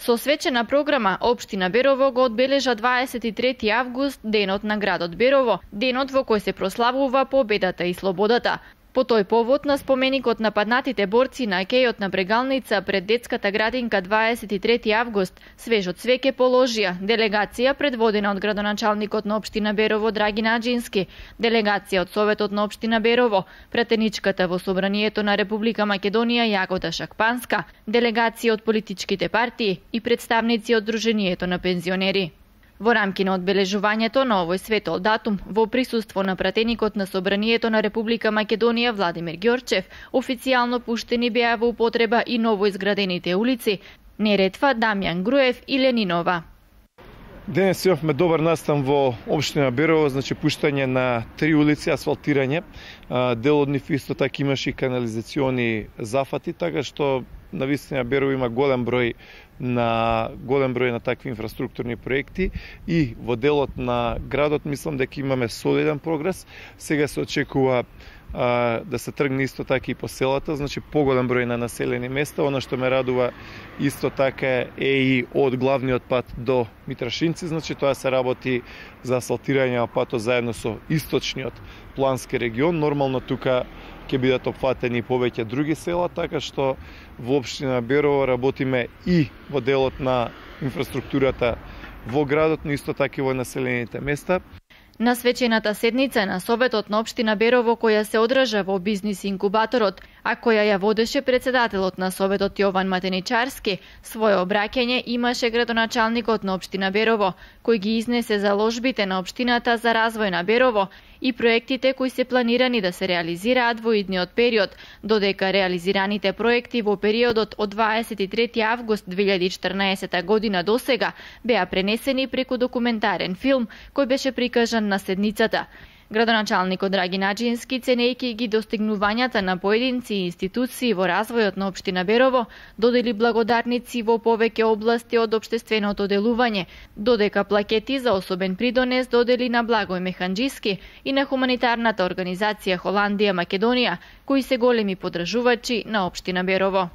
Со свечена програма, Општина Берово го одбележа 23 август, денот на градот Берово, денот во кој се прославува победата и слободата. По тој повод на споменикот на паднатите борци на кејот на Брегалница пред детската градинка 23 август, свежот свеќе положија делегација предводена од градоначалникот на Општина Берово Драги Наџински, делегација од Советот на Општина Берово, пратеничката во Собранието на Република Македонија Јагода Шакпанска, делегација од политичките партии и представници од Друженијето на пензионери. Во рамки на одбележувањето на овој светол датум, во присуство на пратеникот на Собранието на Република Македонија Владимир Ѓорчев, официјално пуштени беа во употреба и новоизградените улици Неретва, Дамјан Груев и Ленинова. Денес имавме добар настан во Општина Берово, значи пуштање на 3 улици, асфалтирање. Дел од нив исто така имаше и канализациони зафати, така што навистина Берово има голем број на такви инфраструктурни проекти и во делот на градот мислам дека имаме солиден прогрес. Сега се очекува да се тргне исто така и по селата, значи поголем број на населени места. Она што ме радува исто така е и од главниот пат до Митрашинци, значи тоа се работи за асфалтирање на патот заедно со источниот плански регион. Нормално тука ќе бидат опфатени повеќе други села, така што во Општина Берово работиме и во делот на инфраструктурата во градот, но исто така и во населените места. На свечената седница на Советот на Општина Берово, која се одржа во бизнис инкубаторот, а која ја водеше председателот на Советот Јован Матеничарски, свое обраќање имаше градоначалникот на Општина Берово, кој ги изнесе заложбите на Општината за развој на Берово и проектите кои се планирани да се реализираат во идниот период, додека реализираните проекти во периодот од 23 август 2014 година до сега беа пренесени преку документарен филм кој беше прикажан на седницата. Градоначалникот Драги Наџински, ценејќи ги достигнувањата на поединци и институции во развојот на Општина Берово, додели благодарници во повеќе области од општественото делување, додека плакети за особен придонес додели на Благој Механџиски и на хуманитарната организација Холандија Македонија, кои се големи поддржувачи на Општина Берово.